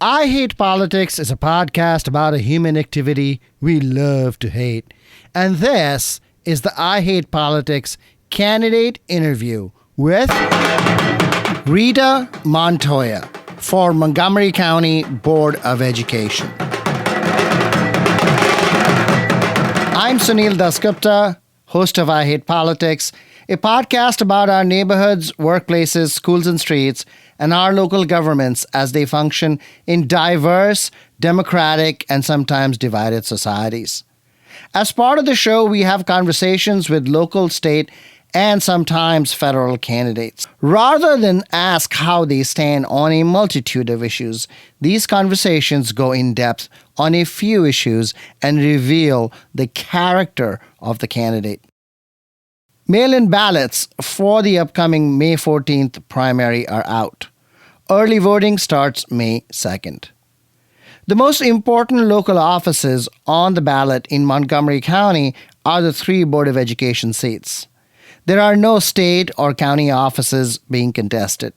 I Hate Politics is a podcast about a human activity we love to hate. And this is the I Hate Politics candidate interview with Rita Montoya for Montgomery County Board of Education. I'm Sunil Dasgupta, host of I Hate Politics, a podcast about our neighborhoods, workplaces, schools and streets, and our local governments as they function in diverse, democratic, and sometimes divided societies. As part of the show, we have conversations with local, state, and sometimes federal candidates. Rather than ask how they stand on a multitude of issues, these conversations go in depth on a few issues and reveal the character of the candidate. Mail-in ballots for the upcoming May 14th primary are out. Early voting starts May 2nd. The most important local offices on the ballot in Montgomery County are the 3 Board of Education seats. There are no state or county offices being contested.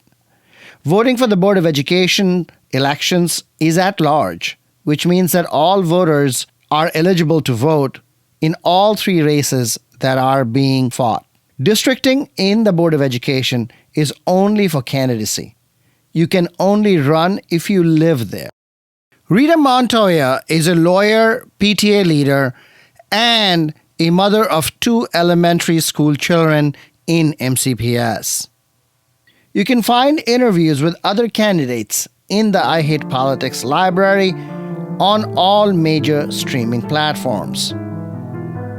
Voting for the Board of Education elections is at large, which means that all voters are eligible to vote in all 3 races that are being fought. Districting in the Board of Education is only for candidacy. You can only run if you live there. Rita Montoya is a lawyer, PTA leader, and a mother of 2 elementary school children in MCPS. You can find interviews with other candidates in the I Hate Politics library on all major streaming platforms.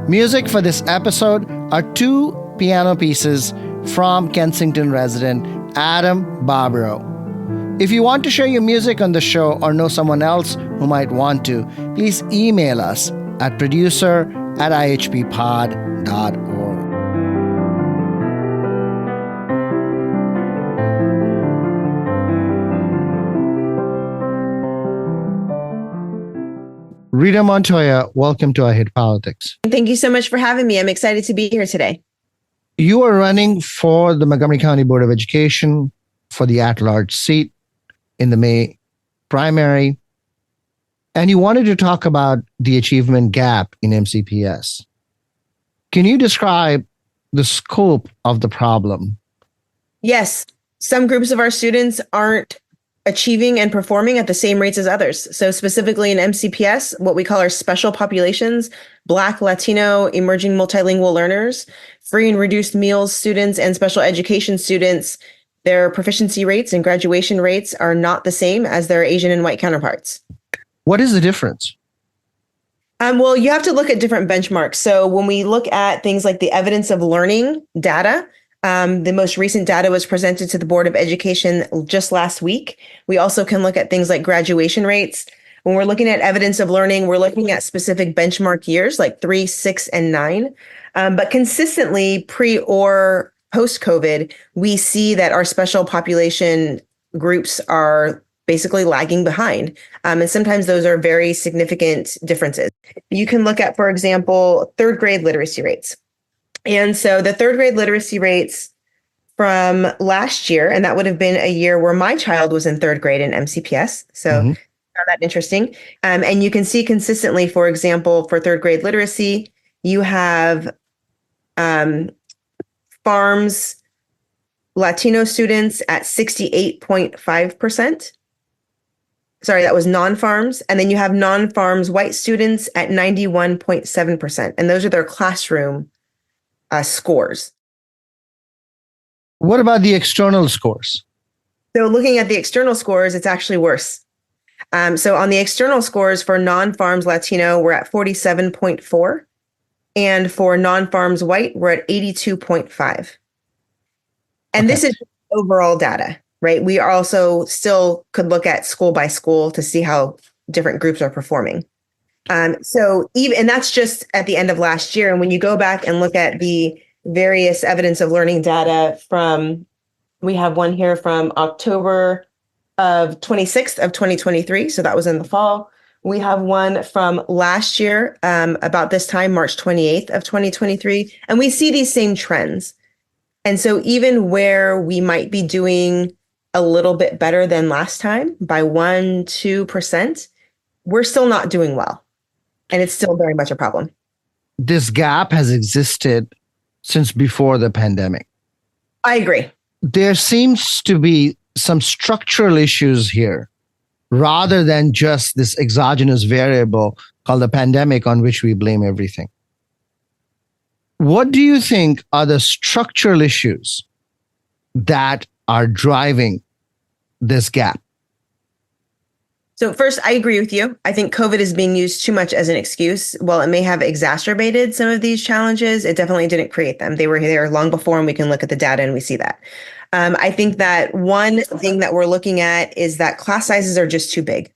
Music for this episode are 2 piano pieces from Kensington resident Adam Bobrow. If you want to share your music on the show or know someone else who might want to, please email us at producer@ihppod.org. Rita Montoya, welcome to I Hate Politics. Thank you so much for having me. I'm excited to be here today. You are running for the Montgomery County Board of Education for the at-large seat in the May primary, and you wanted to talk about the achievement gap in MCPS. Can you describe the scope of the problem? Yes, some groups of our students aren't achieving and performing at the same rates as others. So specifically in MCPS, what we call our special populations, Black, Latino, emerging multilingual learners, free and reduced meals students, and special education students, their proficiency rates and graduation rates are not the same as their Asian and white counterparts. What is the difference? Well, you have to look at different benchmarks. So when we look at things like the evidence of learning data, the most recent data was presented to the Board of Education just last week. We also can look at things like graduation rates. When we're looking at evidence of learning, we're looking at specific benchmark years like 3, 6, and 9. But consistently, pre or post-COVID, we see that our special population groups are basically lagging behind. And sometimes those are very significant differences. You can look at, for example, 3rd grade literacy rates. And so the 3rd grade literacy rates from last year, and that would have been a year where my child was in 3rd grade in MCPS. So found that interesting. And you can see consistently, for example, for 3rd grade literacy, you have Farms Latino students at 68.5%. Sorry, that was non-farms. And then you have non-farms white students at 91.7%. And those are their classroom scores. What about the external scores? So looking at the external scores, it's actually worse. So on the external scores for non-farms Latino, we're at 47.4. And for non-farms white, we're at 82.5. And this is overall data, right? We are also still could look at school by school to see how different groups are performing. So even, and that's just at the end of last year. And when you go back and look at the various evidence of learning data from, we have one here from October of 26th of 2023. So that was in the fall. We have one from last year, about this time, March 28th of 2023. And we see these same trends. And so even where we might be doing a little bit better than last time by 1-2%, we're still not doing well. And it's still very much a problem. This gap has existed since before the pandemic. I agree. There seems to be some structural issues here rather than just this exogenous variable called the pandemic on which we blame everything. What do you think are the structural issues that are driving this gap? So first, I agree with you. I think COVID is being used too much as an excuse. While it may have exacerbated some of these challenges, it definitely didn't create them. They were there long before, and we can look at the data and we see that. I think that one thing that we're looking at is that class sizes are just too big.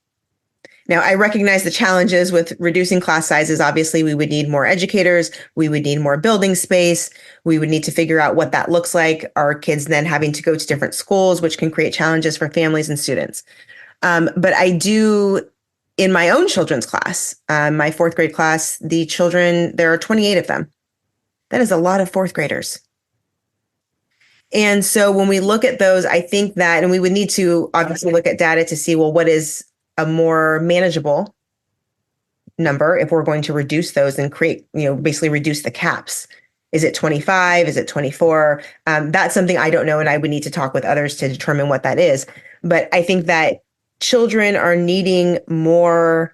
Now, I recognize the challenges with reducing class sizes. Obviously, we would need more educators. We would need more building space. We would need to figure out what that looks like. Our kids then having to go to different schools, which can create challenges for families and students. But I do, in my own children's class, my fourth grade class, the children, there are 28 of them. That is a lot of fourth graders. And so when we look at those, I think that, and we would need to obviously look at data to see, well, what is a more manageable number if we're going to reduce those and create, basically reduce the caps. Is it 25? Is it 24? That's something I don't know, and I would need to talk with others to determine what that is. But I think that children are needing more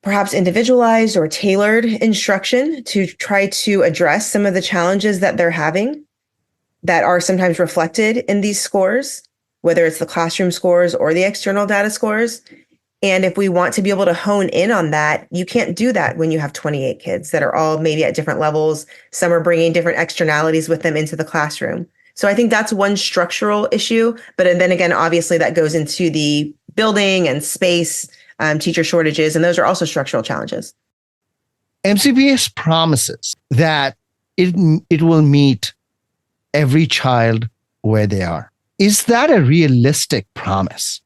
perhaps individualized or tailored instruction to try to address some of the challenges that they're having that are sometimes reflected in these scores, whether it's the classroom scores or the external data scores. And if we want to be able to hone in on that, you can't do that when you have 28 kids that are all maybe at different levels. Some are bringing different externalities with them into the classroom. So I think that's one structural issue. But then again, obviously that goes into the building and space, teacher shortages, and those are also structural challenges. MCPS promises that it will meet every child where they are. Is that a realistic promise?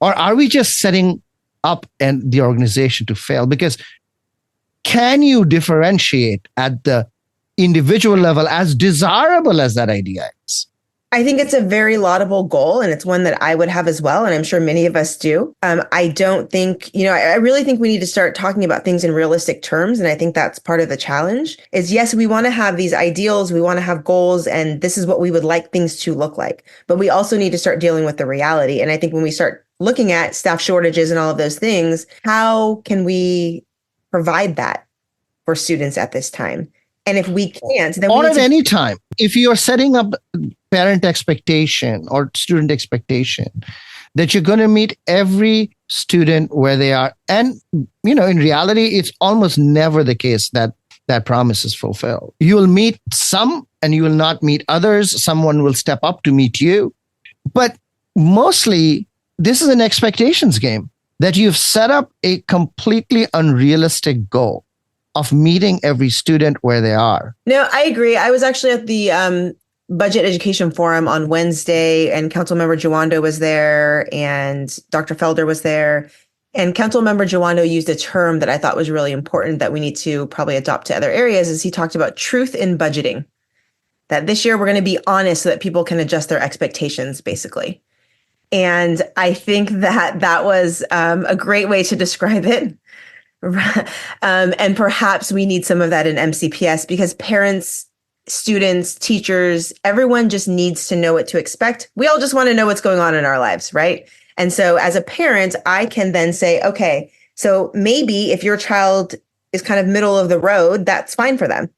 Or are we just setting up the organization to fail? Because can you differentiate at the individual level, as desirable as that idea is? I think it's a very laudable goal, and it's one that I would have as well. And I'm sure many of us do. I don't think, I really think we need to start talking about things in realistic terms. And I think that's part of the challenge is, yes, we want to have these ideals, we want to have goals, and this is what we would like things to look like. But we also need to start dealing with the reality. And I think when we start looking at staff shortages and all of those things, how can we provide that for students at this time? And if we can't, then or at any time, if you're setting up parent expectation or student expectation that you're going to meet every student where they are. And, in reality, it's almost never the case that that promise is fulfilled. You will meet some and you will not meet others. Someone will step up to meet you. But mostly, this is an expectations game that you've set up a completely unrealistic goal of meeting every student where they are. No, I agree. I was actually at the Budget Education Forum on Wednesday, and Councilmember Jawando was there, and Dr. Felder was there. And Councilmember Jawando used a term that I thought was really important that we need to probably adopt to other areas, is he talked about truth in budgeting. That this year we're going to be honest so that people can adjust their expectations, basically. And I think that was a great way to describe it. And perhaps we need some of that in MCPS because parents, students, teachers, everyone just needs to know what to expect. We all just want to know what's going on in our lives, right? And so as a parent, I can then say, okay, so maybe if your child is kind of middle of the road, that's fine for them.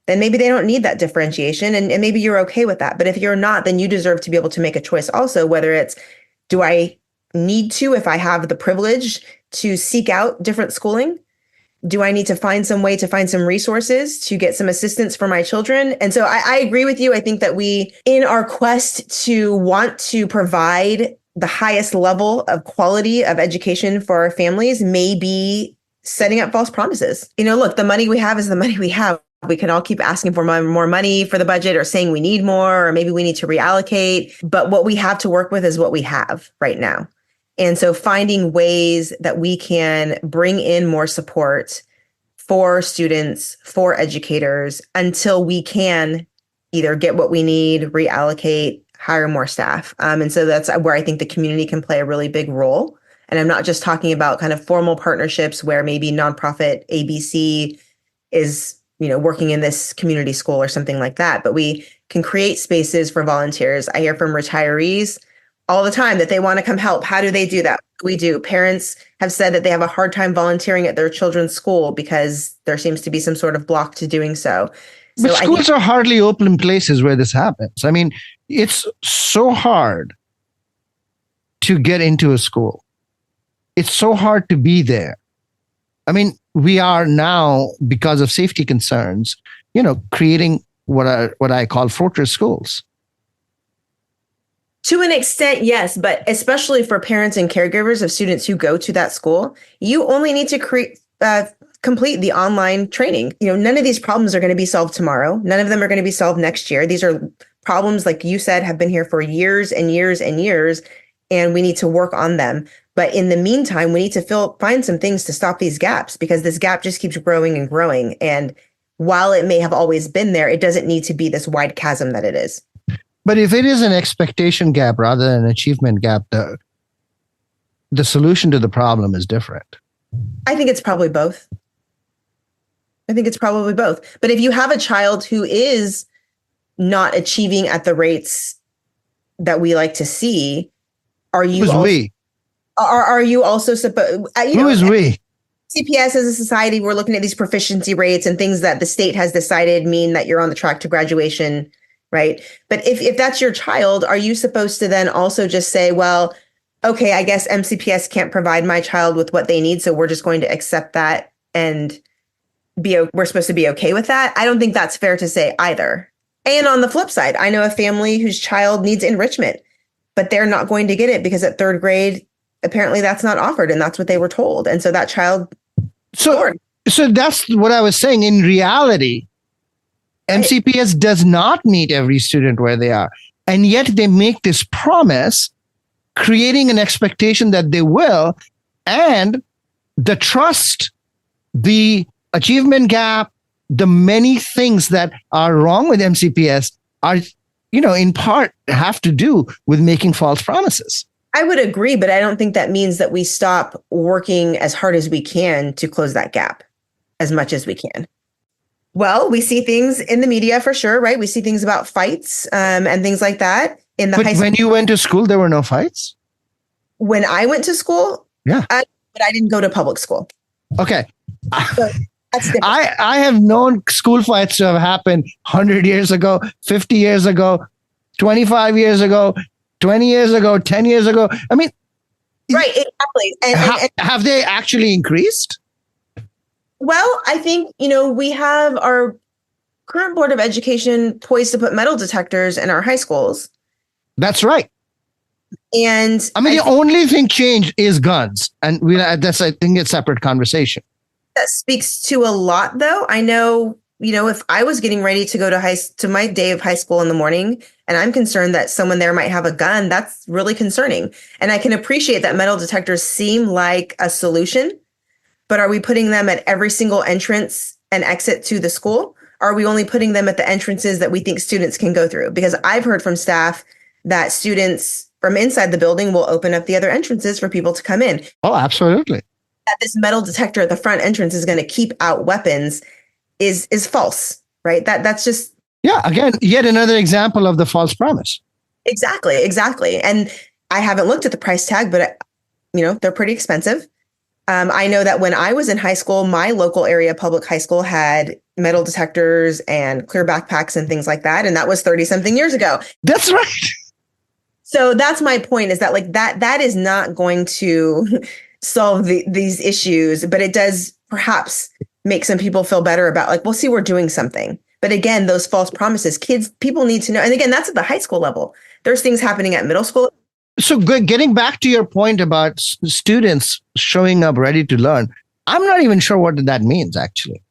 Then maybe they don't need that differentiation and maybe you're okay with that. But if you're not, then you deserve to be able to make a choice also, whether it's, do I need to, if I have the privilege to seek out different schooling? Do I need to find some way to find some resources to get some assistance for my children? And so I agree with you. I think that we, in our quest to want to provide the highest level of quality of education for our families, may be setting up false promises. Look, the money we have is the money we have. We can all keep asking for more money for the budget or saying we need more, or maybe we need to reallocate. But what we have to work with is what we have right now. And so finding ways that we can bring in more support for students, for educators, until we can either get what we need, reallocate, hire more staff. And so that's where I think the community can play a really big role. And I'm not just talking about kind of formal partnerships where maybe nonprofit ABC is, working in this community school or something like that, but we can create spaces for volunteers. I hear from retirees all the time that they want to come help. How do they do that? We do. Parents have said that they have a hard time volunteering at their children's school because there seems to be some sort of block to doing so. But schools are hardly open places where this happens. I mean, it's so hard to get into a school. It's so hard to be there. I mean, we are now, because of safety concerns, creating what I call fortress schools. To an extent, yes, but especially for parents and caregivers of students who go to that school, you only need to complete the online training. None of these problems are going to be solved tomorrow. None of them are going to be solved next year. These are problems, like you said, have been here for years and years and years, and we need to work on them. But in the meantime, we need to find some things to stop these gaps, because this gap just keeps growing and growing. And while it may have always been there, it doesn't need to be this wide chasm that it is. But if it is an expectation gap rather than an achievement gap, the solution to the problem is different. I think it's probably both. But if you have a child who is not achieving at the rates that we like to see, are you also supposed? Who is we? CPS as a society, we're looking at these proficiency rates and things that the state has decided mean that you're on the track to graduation, right? But if that's your child, are you supposed to then also just say, well, okay, I guess MCPS can't provide my child with what they need, so we're just going to accept that and we're supposed to be okay with that? I don't think that's fair to say either. And on the flip side, I know a family whose child needs enrichment, but they're not going to get it because at third grade, apparently that's not offered, and that's what they were told. And so that child. So that's what I was saying. In reality, MCPS does not meet every student where they are. And yet they make this promise, creating an expectation that they will, and the trust, the achievement gap, the many things that are wrong with MCPS are, in part have to do with making false promises. I would agree, but I don't think that means that we stop working as hard as we can to close that gap as much as we can. Well, we see things in the media for sure, right? We see things about fights and things like that in the high school. When you went to school, there were no fights? When I went to school? Yeah. But I didn't go to public school. Okay. So that's different. I have known school fights to have happened 100 years ago, 50 years ago, 25 years ago, 20 years ago, 10 years ago. I mean, right, exactly. And have they actually increased? Well, I think, we have our current Board of Education poised to put metal detectors in our high schools. That's right. And the only thing changed is guns. And that's, I think, a separate conversation. That speaks to a lot, though. I know, if I was getting ready to go to my day of high school in the morning, and I'm concerned that someone there might have a gun, that's really concerning. And I can appreciate that metal detectors seem like a solution, but are we putting them at every single entrance and exit to the school? Or are we only putting them at the entrances that we think students can go through? Because I've heard from staff that students from inside the building will open up the other entrances for people to come in. Oh, absolutely. That this metal detector at the front entrance is going to keep out weapons is false, right? That's just. Yeah, again, yet another example of the false promise. Exactly. And I haven't looked at the price tag, but they're pretty expensive. I know that when I was in high school, my local area public high school had metal detectors and clear backpacks and things like that. And that was 30 something years ago. That's right. So that's my point, is that that is not going to solve these issues, but it does perhaps make some people feel better about we'll see, we're doing something. But again, those false promises, people need to know. And again, that's at the high school level. There's things happening at middle school. So getting back to your point about students showing up ready to learn, I'm not even sure what that means, actually.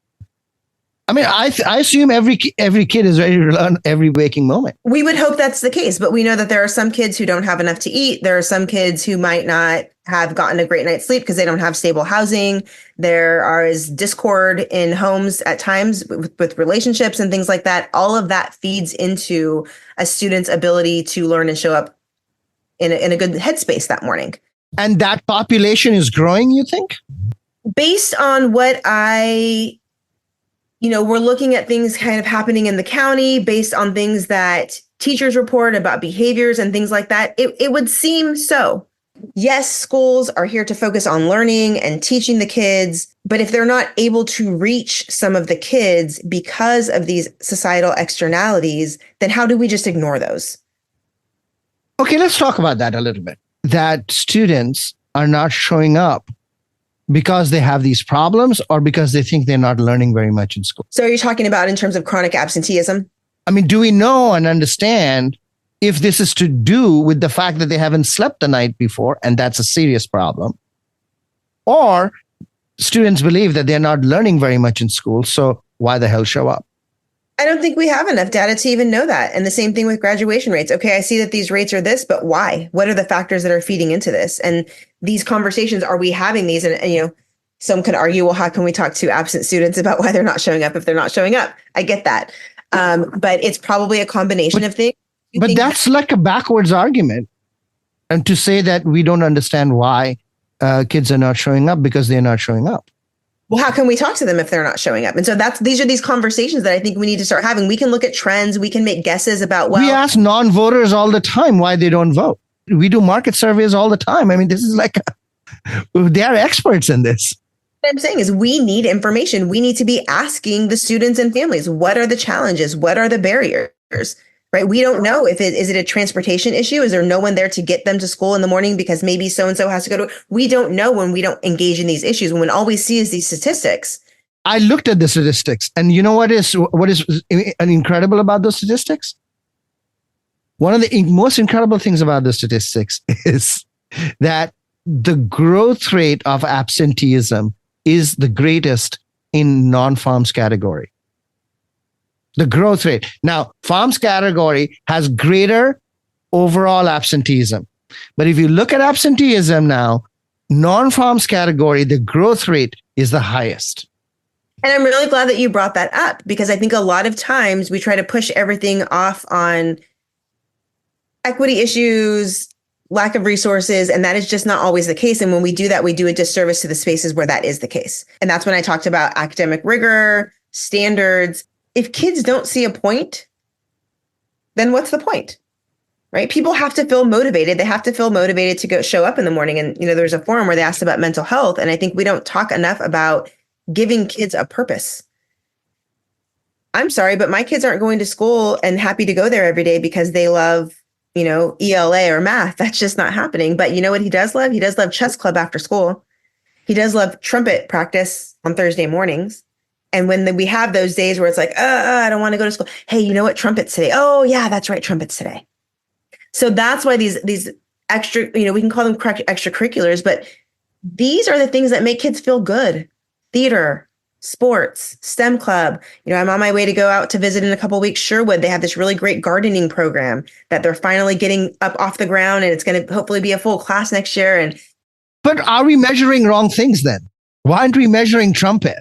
I mean, I assume every kid is ready to learn every waking moment. We would hope that's the case, but we know that there are some kids who don't have enough to eat. There are some kids who might not have gotten a great night's sleep because they don't have stable housing. There is discord in homes at times with relationships and things like that. All of that feeds into a student's ability to learn and show up in a good headspace that morning. And that population is growing, you think? Based on what we're looking at things kind of happening in the county based on things that teachers report about behaviors and things like that. It would seem so. Yes, schools are here to focus on learning and teaching the kids, but if they're not able to reach some of the kids because of these societal externalities, then how do we just ignore those? Okay, let's talk about that a little bit. That students are not showing up because they have these problems or because they think they're not learning very much in school. So are you talking about in terms of chronic absenteeism? I mean, do we know and understand if this is to do with the fact that they haven't slept the night before, and that's a serious problem, or students believe that they're not learning very much in school, so why the hell show up? I don't think we have enough data to even know that. And the same thing with graduation rates. Okay, I see that these rates are this, but why? What are the factors that are feeding into this? And these conversations, are we having these? And some could argue, well, how can we talk to absent students about why they're not showing up if they're not showing up? I get that. But it's probably a combination of things. But that's like a backwards argument. And to say that we don't understand why kids are not showing up because they're not showing up. Well, how can we talk to them if they're not showing up? And so these are these conversations that I think we need to start having. We can look at trends. We can make guesses about, we ask non-voters all the time why they don't vote. We do market surveys all the time. I mean, this is they are experts in this. What I'm saying is we need information. We need to be asking the students and families, what are the challenges? What are the barriers? Right? We don't know is it a transportation issue? Is there no one there to get them to school in the morning because maybe so-and-so has to go to, we don't know when we don't engage in these issues, when all we see is these statistics. I looked at the statistics, and you know what is incredible about those statistics? One of the most incredible things about the statistics is that the growth rate of absenteeism is the greatest in non-farms category. The growth rate. Now, farms category has greater overall absenteeism. But if you look at absenteeism now, non-farms category, the growth rate is the highest. And I'm really glad that you brought that up, because I think a lot of times we try to push everything off on equity issues, lack of resources, and that is just not always the case. And when we do that, we do a disservice to the spaces where that is the case. And that's when I talked about academic rigor, standards. If kids don't see a point, then what's the point? Right? People have to feel motivated. They have to feel motivated to go show up in the morning. And, there's a forum where they asked about mental health. And I think we don't talk enough about giving kids a purpose. I'm sorry, but my kids aren't going to school and happy to go there every day because they love, ELA or math. That's just not happening. But you know what he does love? He does love chess club after school. He does love trumpet practice on Thursday mornings. And when we have those days where it's like, I don't want to go to school. Hey, you know what? Trumpets today. Oh, yeah, that's right. Trumpets today. So that's why these extra, we can call them extracurriculars, but these are the things that make kids feel good. Theater, sports, STEM club. I'm on my way to go out to visit in a couple of weeks, Sherwood. They have this really great gardening program that they're finally getting up off the ground, and it's going to hopefully be a full class next year. But are we measuring wrong things then? Why aren't we measuring trumpet?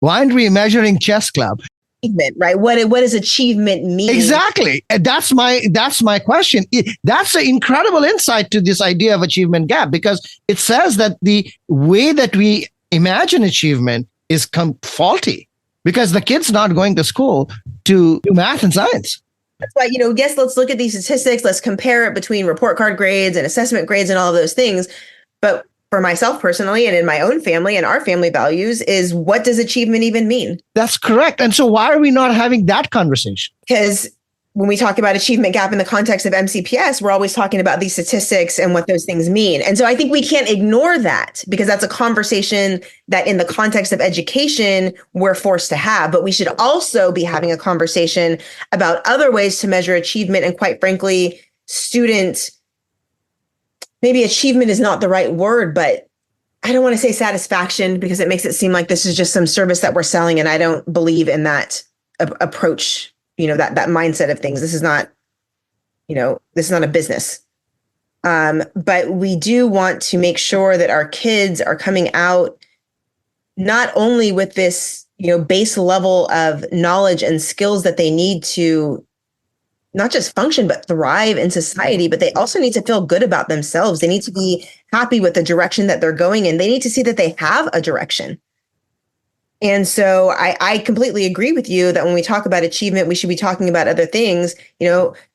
Why aren't we measuring chess club? Achievement, right? What does achievement mean? Exactly. That's my question. That's an incredible insight to this idea of achievement gap, because it says that the way that we imagine achievement is faulty, because the kid's not going to school to do math and science. That's why, yes, let's look at these statistics. Let's compare it between report card grades and assessment grades and all of those things. But for myself personally, and in my own family and our family values, is what does achievement even mean? That's correct. And so why are we not having that conversation? Because when we talk about achievement gap in the context of MCPS, we're always talking about these statistics and what those things mean. And so I think we can't ignore that, because that's a conversation that in the context of education, we're forced to have. But we should also be having a conversation about other ways to measure achievement. And quite frankly, maybe achievement is not the right word, but I don't want to say satisfaction because it makes it seem like this is just some service that we're selling. And I don't believe in that approach, that mindset of things. This is not a business. But we do want to make sure that our kids are coming out not only with this, base level of knowledge and skills that they need to not just function, but thrive in society, but they also need to feel good about themselves. They need to be happy with the direction that they're going in. They need to see that they have a direction. And so I completely agree with you that when we talk about achievement, we should be talking about other things.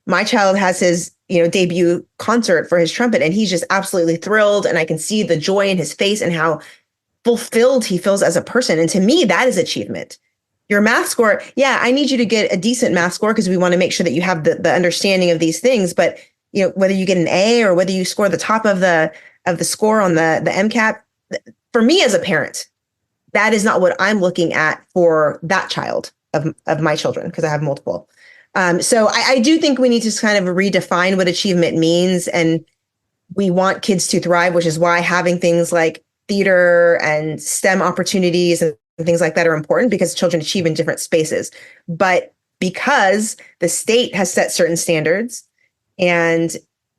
My child has his, debut concert for his trumpet, and he's just absolutely thrilled. And I can see the joy in his face and how fulfilled he feels as a person. And to me, that is achievement. Your math score, yeah, I need you to get a decent math score because we want to make sure that you have the understanding of these things. But whether you get an A or whether you score the top of the score on the MCAT, for me as a parent, that is not what I'm looking at for that child of my children, because I have multiple. So I do think we need to kind of redefine what achievement means, and we want kids to thrive, which is why having things like theater and STEM opportunities and things like that are important, because children achieve in different spaces. But because the state has set certain standards and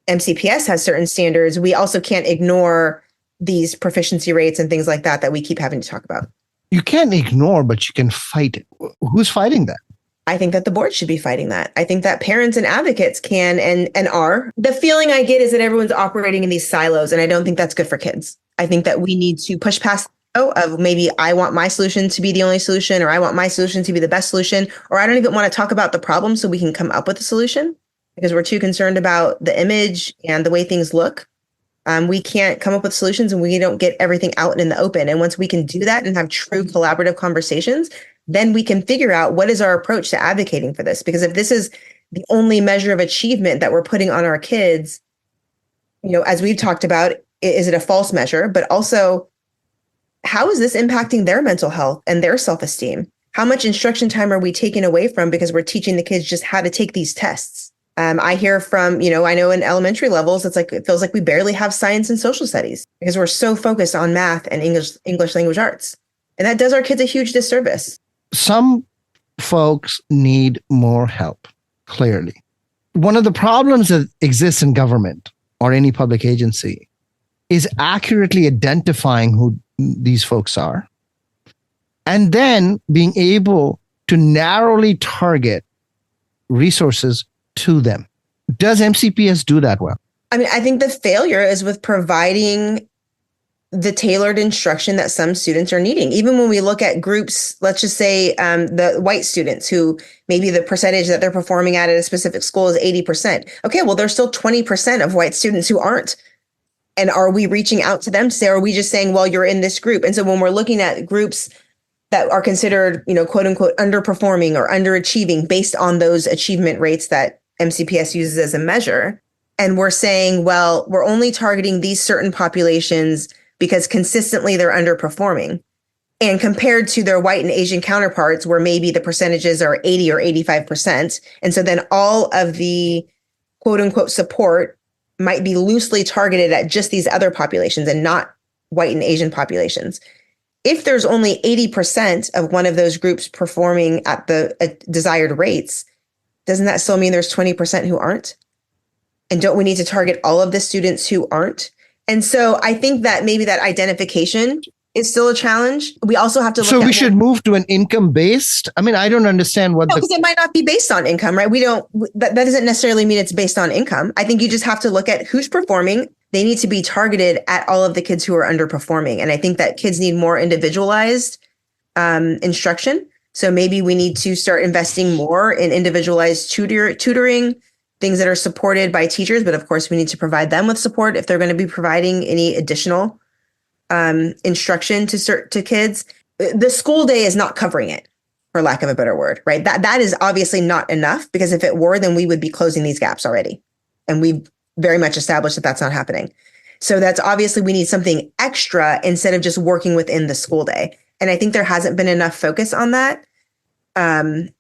MCPS has certain standards, we also can't ignore these proficiency rates and things like that we keep having to talk about. You can't ignore, but you can fight it. Who's fighting that? I think that the board should be fighting that. I think that parents and advocates can and are. The feeling I get is that everyone's operating in these silos, and I don't think that's good for kids. I think that we need to push past of maybe I want my solution to be the only solution, or I want my solution to be the best solution, or I don't even want to talk about the problem so we can come up with a solution because we're too concerned about the image and the way things look. We can't come up with solutions and we don't get everything out in the open. And once we can do that and have true collaborative conversations, then we can figure out what is our approach to advocating for this. Because if this is the only measure of achievement that we're putting on our kids, as we've talked about, is it a false measure? But also, how is this impacting their mental health and their self-esteem? How much instruction time are we taking away from because we're teaching the kids just how to take these tests? I hear from, I know in elementary levels, it feels like we barely have science and social studies because we're so focused on math and English language arts. And that does our kids a huge disservice. Some folks need more help, clearly. One of the problems that exists in government or any public agency is accurately identifying who these folks are and then being able to narrowly target resources to them. Does MCPS do that well? I mean, I think the failure is with providing the tailored instruction that some students are needing. Even when we look at groups, let's just say the white students who maybe the percentage that they're performing at a specific school is 80%. Okay, well, there's still 20% of white students who aren't. And are we reaching out to them to say, or are we just saying, well, you're in this group? And so when we're looking at groups that are considered, quote unquote, underperforming or underachieving based on those achievement rates that MCPS uses as a measure, and we're saying, well, we're only targeting these certain populations because consistently they're underperforming. And compared to their white and Asian counterparts, where maybe the percentages are 80 or 85%. And so then all of the quote unquote support might be loosely targeted at just these other populations and not white and Asian populations. If there's only 80% of one of those groups performing at the desired rates, doesn't that still mean there's 20% who aren't? And don't we need to target all of the students who aren't? And so I think that maybe that identification is still a challenge. We also have to look So we should move to an income-based? I mean, I don't understand what because it might not be based on income, right? That doesn't necessarily mean it's based on income. I think you just have to look at who's performing. They need to be targeted at all of the kids who are underperforming. And I think that kids need more individualized instruction. So maybe we need to start investing more in individualized tutoring, things that are supported by teachers. But of course, we need to provide them with support if they're going to be providing any additional instruction to kids. The school day is not covering it, for lack of a better word, right? That is obviously not enough, because if it were, then we would be closing these gaps already. And we've very much established that that's not happening. So that's obviously we need something extra instead of just working within the school day. And I think there hasn't been enough focus on that. And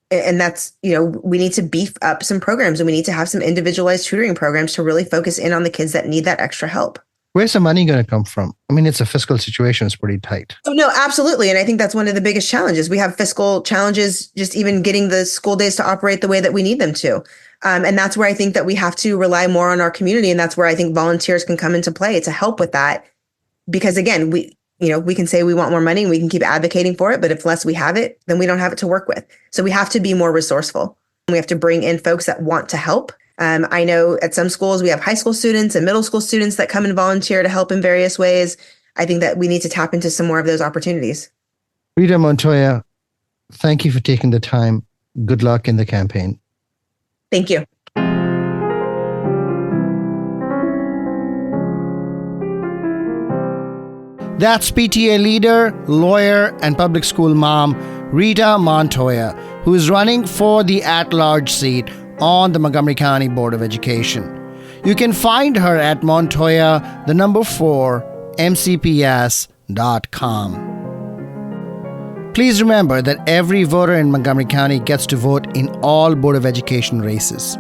that's, we need to beef up some programs, and we need to have some individualized tutoring programs to really focus in on the kids that need that extra help. Where's the money going to come from? I mean, it's a fiscal situation. It's pretty tight. Oh, no, absolutely. And I think that's one of the biggest challenges. We have fiscal challenges, just even getting the school days to operate the way that we need them to. And that's where I think that we have to rely more on our community. And that's where I think volunteers can come into play to help with that. Because again, we can say we want more money and we can keep advocating for it, but if less we have it, then we don't have it to work with. So we have to be more resourceful. We have to bring in folks that want to help. I know at some schools we have high school students and middle school students that come and volunteer to help in various ways. I think that we need to tap into some more of those opportunities. Rita Montoya, thank you for taking the time. Good luck in the campaign. Thank you. That's PTA leader, lawyer, and public school mom, Rita Montoya, who is running for the at-large seat on the Montgomery County Board of Education. You can find her at Montoya4mcps.com. Please remember that every voter in Montgomery County gets to vote in all Board of Education races.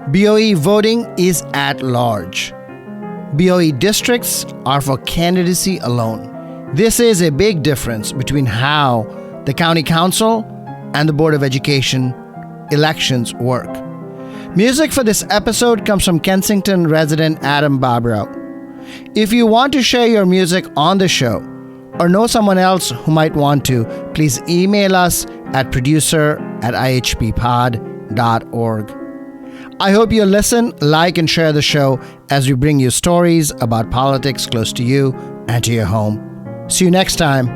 BOE voting is at large. BOE districts are for candidacy alone. This is a big difference between how the County Council and the Board of Education elections work. Music for this episode comes from Kensington resident Adam Bobrow. If you want to share your music on the show or know someone else who might want to, please email us at producer@ihppod.org. I hope you'll listen, like, and share the show as we bring you stories about politics close to you and to your home. See you next time.